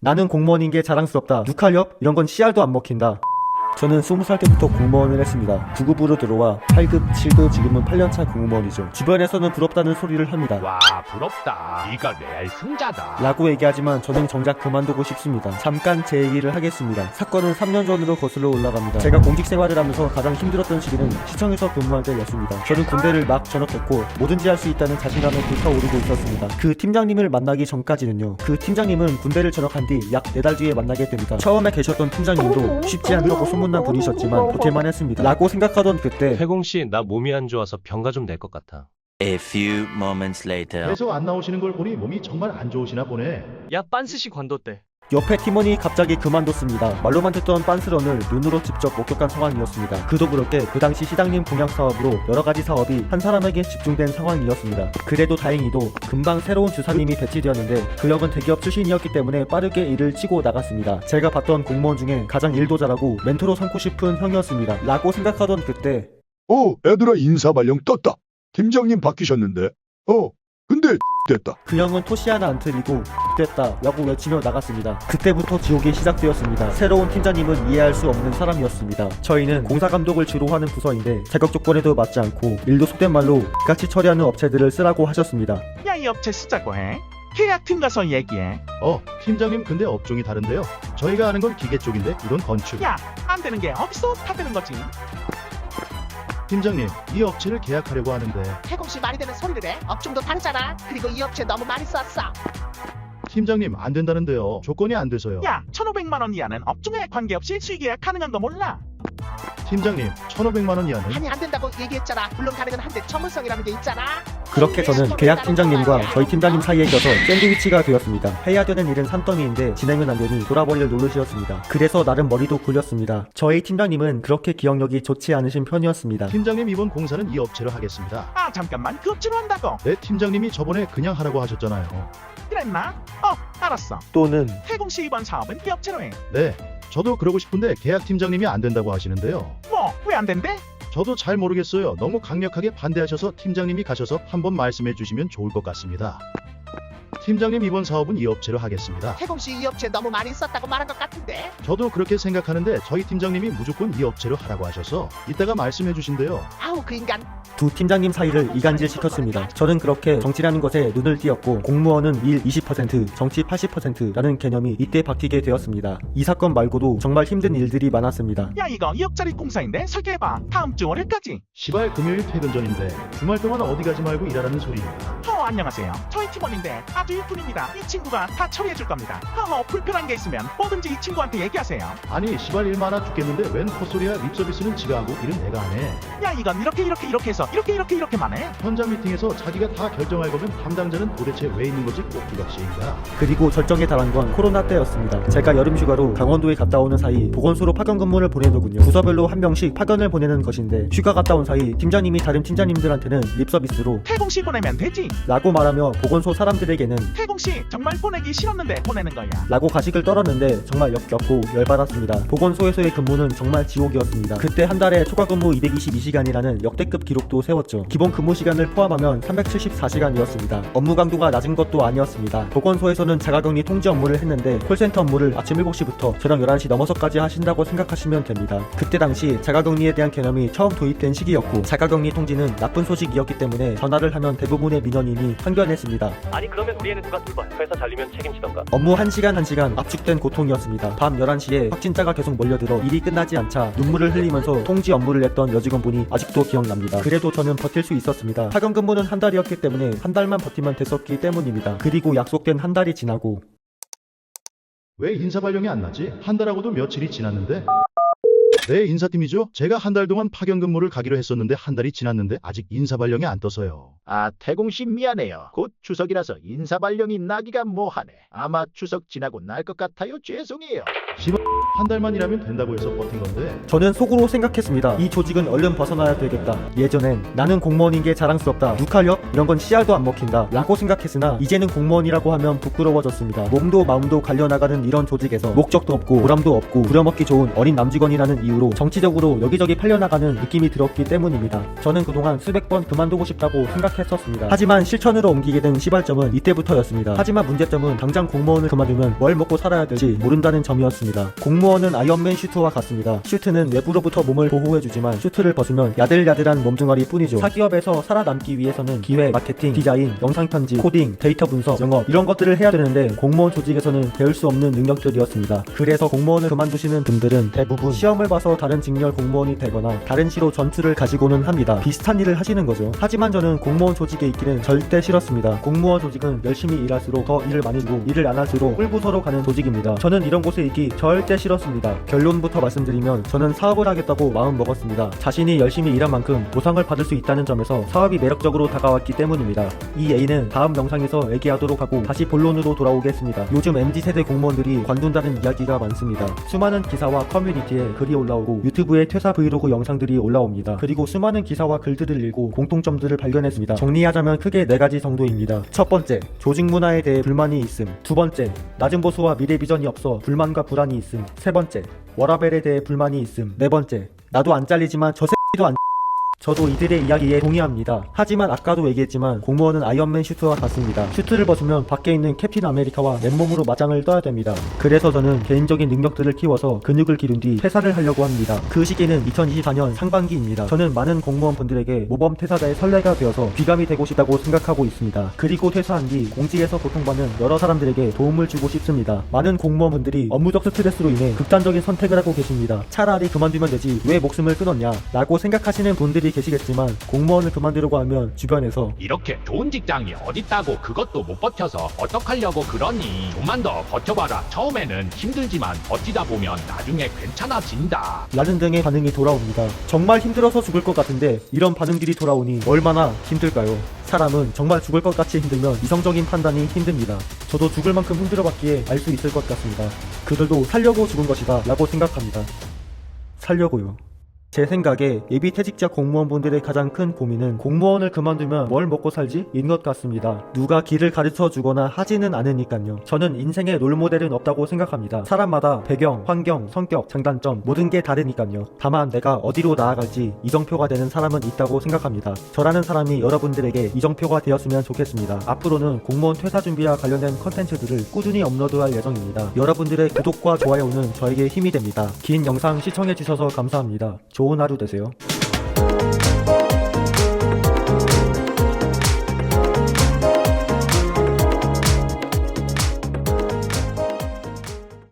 나는 공무원인 게 자랑스럽다. 6할력? 이런 건 씨알도 안 먹힌다. 저는 20살 때부터 공무원을 했습니다. 9급으로 들어와 8급, 7급, 지금은 8년차 공무원이죠. 주변에서는 부럽다는 소리를 합니다. 와 부럽다. 네가 레알 승자다. 라고 얘기하지만 저는 정작 그만두고 싶습니다. 잠깐 제 얘기를 하겠습니다. 사건은 3년 전으로 거슬러 올라갑니다. 제가 공직 생활을 하면서 가장 힘들었던 시기는 시청에서 근무할 때였습니다. 저는 군대를 막 전역했고 뭐든지 할 수 있다는 자신감에 불타오르고 있었습니다. 그 팀장님을 만나기 전까지는요. 그 팀장님은 군대를 전역한 뒤 약 4달 뒤에 만나게 됩니다. 처음에 계셨던 팀장님도 쉽지 않다고 소문난 분이셨지만 버틸만 했습니다. 라고 생각하던 그때 태공씨, 나 몸이 안 좋아서 병가 좀 낼 것 같아. A few moments later. 계속 안 나오시는 걸 보니 몸이 정말 안 좋으시나 보네. 야 빤스시 관뒀대. 옆에 팀원이 갑자기 그만뒀습니다. 말로만 듣던 빤스런을 눈으로 직접 목격한 상황이었습니다. 그도 그렇게 그 당시 시장님 공약 사업으로 여러가지 사업이 한 사람에게 집중된 상황이었습니다. 그래도 다행히도 금방 새로운 주사님이 배치되었는데 그 역은 대기업 출신이었기 때문에 빠르게 일을 치고 나갔습니다. 제가 봤던 공무원 중에 가장 일도 잘하고 멘토로 삼고 싶은 형이었습니다. 라고 생각하던 그때 애들아 인사발령 떴다. 팀장님 바뀌셨는데. 근데 됐다. 그 형은 토시 하나 안 틀리고 됐다 라고 외치며 나갔습니다. 그때부터 지옥이 시작되었습니다. 새로운 팀장님은 이해할 수 없는 사람이었습니다. 저희는 공사감독을 주로 하는 부서인데 자격 조건에도 맞지 않고 일도 속된 말로 같이 처리하는 업체들을 쓰라고 하셨습니다. 야, 이 업체 쓰자고 해. 계약팀 가서 얘기해. 팀장님 근데 업종이 다른데요. 저희가 아는 건 기계 쪽인데 이건 건축. 야, 안 되는 게 어딨어? 다 되는 거지. 팀장님, 이 업체를 계약하려고 하는데. 태공씨 말이 되는 소리를 해. 업종도 다르잖아. 그리고 이 업체 너무 많이 썼어. 팀장님 안 된다는데요. 조건이 안 돼서요. 야, 1,500만 원 이하는 업종에 관계없이 수의계약 가능한 거 몰라? 팀장님, 1,500만 원 이하는. 아니 안 된다고 얘기했잖아. 물론 가능은 한데 전문성이라는 게 있잖아. 그렇게 저는 계약 팀장님과 저희 팀장님 사이에 껴서 샌드위치가 되었습니다. 해야 되는 일은 산더미인데 진행은 안 되니 돌아버릴 노릇이었습니다. 그래서 나름 머리도 굴렸습니다. 저희 팀장님은 그렇게 기억력이 좋지 않으신 편이었습니다. 팀장님 이번 공사는 이 업체로 하겠습니다. 아, 잠깐만. 그 업체로 한다고? 네, 팀장님이 저번에 그냥 하라고 하셨잖아요. 그랬나? 알았어. 또는 태공씨 이번 사업은 이 업체로 해. 네, 저도 그러고 싶은데 계약 팀장님이 안 된다고 하시는데요. 뭐, 왜 안 된대? 저도 잘 모르겠어요. 너무 강력하게 반대하셔서 팀장님이 가셔서 한번 말씀해 주시면 좋을 것 같습니다. 팀장님 이번 사업은 이 업체로 하겠습니다. 태공씨 이 업체 너무 많이 썼다고 말한 것 같은데. 저도 그렇게 생각하는데 저희 팀장님이 무조건 이 업체로 하라고 하셔서 이따가 말씀해 주신대요. 아우 그 인간. 두 팀장님 사이를 이간질시켰습니다. 저는 그렇게 정치라는 것에 눈을 띄었고 공무원은 일 20%, 정치 80%라는 개념이 이때 바뀌게 되었습니다. 이 사건 말고도 정말 힘든 일들이 많았습니다. 야, 이거 2억짜리 공사인데 설계해봐. 다음 주 월요일까지. 시발 금요일 퇴근 전인데 주말 동안 어디 가지 말고 일하라는 소리입니다. 안녕하세요. 저희 팀원인데 아주 일꾼입니다. 이 친구가 다 처리해줄 겁니다. 불편한 게 있으면 뭐든지 이 친구한테 얘기하세요. 아니 시발 일 많아 죽겠는데 웬 헛소리야. 립서비스는 지가 하고 일은 내가 안 해. 야, 이건 이렇게 해서 이렇게만 해. 현장 미팅에서 자기가 다 결정할 거면 담당자는 도대체 왜 있는 거지 꼭두각시인가. 그리고 절정에 달한 건 코로나 때였습니다. 제가 여름 휴가로 강원도에 갔다 오는 사이 보건소로 파견 근무를 보내더군요. 부서별로 한 명씩 파견을 보내는 것인데 휴가 갔다 온 사이 팀장님이 다른 팀장님들한테는 립서비스로 태공씨 보내면 되지. 라고 말하며 보건소 사람들에게는 태공씨 정말 보내기 싫었는데 보내는 거야. 라고 가식을 떨었는데 정말 역겹고 열받았습니다. 보건소에서의 근무는 정말 지옥이었습니다. 그때 한 달에 초과 근무 222시간이라는 역대급 기록도 세웠죠. 기본 근무 시간을 포함하면 374시간이었습니다. 업무 강도가 낮은 것도 아니었습니다. 보건소에서는 자가격리 통지 업무를 했는데 콜센터 업무를 아침 7시부터 저녁 11시 넘어서까지 하신다고 생각하시면 됩니다. 그때 당시 자가격리에 대한 개념이 처음 도입된 시기였고 자가격리 통지는 나쁜 소식이었기 때문에 전화를 하면 대부분의 민원인이 항변했습니다. 아니 그러면 우리애는 누가 돌봐? 회사 잘리면 책임지던가. 업무 1시간 압축된 고통이었습니다. 밤 11시에 확진자가 계속 몰려들어 일이 끝나지 않자 눈물을 흘리면서 통지 업무를 냈던 여직원분이 아직도 기억납니다. 그래도 저는 버틸 수 있었습니다. 파견 근무는 한 달이었기 때문에 한 달만 버티면 됐었기 때문입니다. 그리고 약속된 한 달이 지나고 왜 인사 발령이 안 나지? 한 달하고도 며칠이 지났는데. 네, 인사팀이죠. 제가 한 달 동안 파견 근무를 가기로 했었는데 한 달이 지났는데 아직 인사 발령이 안 떠서요. 아 태공씨 미안해요. 곧 추석이라서 인사 발령이 나기가 뭐하네. 아마 추석 지나고 날 것 같아요. 죄송해요. 한 달만 일하면 된다고 해서 버틴 건데. 저는 속으로 생각했습니다. 이 조직은 얼른 벗어나야 되겠다. 예전엔 나는 공무원인 게 자랑스럽다. 6할력? 이런 건 씨알도 안 먹힌다. 라고 생각했으나 이제는 공무원이라고 하면 부끄러워졌습니다. 몸도 마음도 갈려나가는 이런 조직에서 목적도 없고 보람도 없고 부려먹기 좋은 어린 남직원이라는 이유로 이후로 정치적으로 여기저기 팔려나가는 느낌이 들었기 때문입니다. 저는 그동안 수백 번 그만두고 싶다고 생각했었습니다. 하지만 실천으로 옮기게 된 시발점은 이때부터였습니다. 하지만 문제점은 당장 공무원을 그만두면 뭘 먹고 살아야 될지 모른다는 점이었습니다. 공무원은 아이언맨 슈트와 같습니다. 슈트는 외부로부터 몸을 보호해주지만 슈트를 벗으면 야들야들한 몸뚱아리 뿐이죠. 사기업에서 살아남기 위해서는 기획, 마케팅, 디자인, 영상 편집, 코딩, 데이터 분석, 영업 이런 것들을 해야 되는데 공무원 조직에서는 배울 수 없는 능력들이었습니다. 그래서 공무원을 그만두시는 분들은 대부분 시험을 봐서 다른 직렬 공무원이 되거나 다른 시로 전투를 가지고는 합니다. 비슷한 일을 하시는 거죠. 하지만 저는 공무원 조직에 있기는 절대 싫었습니다. 공무원 조직은 열심히 일할수록 더 일을 많이 주고 일을 안 할수록 꿀부서로 가는 조직입니다. 저는 이런 곳에 있기 절대 싫었습니다. 결론부터 말씀드리면 저는 사업을 하겠다고 마음 먹었습니다. 자신이 열심히 일한 만큼 보상을 받을 수 있다는 점에서 사업이 매력적으로 다가왔기 때문입니다. 이 A는 다음 영상에서 얘기하도록 하고 다시 본론으로 돌아오겠습니다. 요즘 MZ세대 공무원들이 관둔다는 이야기가 많습니다. 수많은 기사와 커뮤니티에 글이 올라오고 유튜브에 퇴사 브이로그 영상들이 올라옵니다. 그리고 수많은 기사와 글들을 읽고 공통점들을 발견했습니다. 정리하자면 크게 4가지 정도입니다. 첫 번째, 조직 문화에 대해 불만이 있음. 두 번째, 낮은 보수와 미래 비전이 없어 불만과 불안이 있음. 세 번째, 워라벨에 대해 불만이 있음. 네 번째, 나도 안 잘리지만 저 새끼도 안 저도 이들의 이야기에 동의합니다. 하지만 아까도 얘기했지만 공무원은 아이언맨 슈트와 같습니다. 슈트를 벗으면 밖에 있는 캡틴 아메리카와 맨몸으로 맞짱을 떠야 됩니다. 그래서 저는 개인적인 능력들을 키워서 근육을 기른 뒤 퇴사를 하려고 합니다. 그 시기는 2024년 상반기입니다. 저는 많은 공무원분들에게 모범 퇴사자의 선례가 되어서 귀감이 되고 싶다고 생각하고 있습니다. 그리고 퇴사한 뒤 공직에서 고통받는 여러 사람들에게 도움을 주고 싶습니다. 많은 공무원분들이 업무적 스트레스로 인해 극단적인 선택을 하고 계십니다. 차라리 그만두면 되지 왜 목숨을 끊었냐 라고 생각하시는 분들이 계시겠지만 공무원을 그만두려고 하면 주변에서 이렇게 좋은 직장이 어딨다고 그것도 못 버텨서 어떡하려고 그러니 좀만 더 버텨봐라. 처음에는 힘들지만 버티다 보면 나중에 괜찮아진다. 라는 등의 반응이 돌아옵니다. 정말 힘들어서 죽을 것 같은데 이런 반응들이 돌아오니 얼마나 힘들까요? 사람은 정말 죽을 것 같이 힘들면 이성적인 판단이 힘듭니다. 저도 죽을 만큼 힘들어봤기에 알 수 있을 것 같습니다. 그들도 살려고 죽은 것이다 라고 생각합니다. 살려고요. 제 생각에 예비 퇴직자 공무원분들의 가장 큰 고민은 공무원을 그만두면 뭘 먹고 살지? 인 것 같습니다. 누가 길을 가르쳐 주거나 하지는 않으니까요. 저는 인생에 롤모델은 없다고 생각합니다. 사람마다 배경, 환경, 성격, 장단점 모든 게 다르니까요. 다만 내가 어디로 나아갈지 이정표가 되는 사람은 있다고 생각합니다. 저라는 사람이 여러분들에게 이정표가 되었으면 좋겠습니다. 앞으로는 공무원 퇴사 준비와 관련된 컨텐츠들을 꾸준히 업로드할 예정입니다. 여러분들의 구독과 좋아요는 저에게 힘이 됩니다. 긴 영상 시청해주셔서 감사합니다. 좋은 하루 되세요.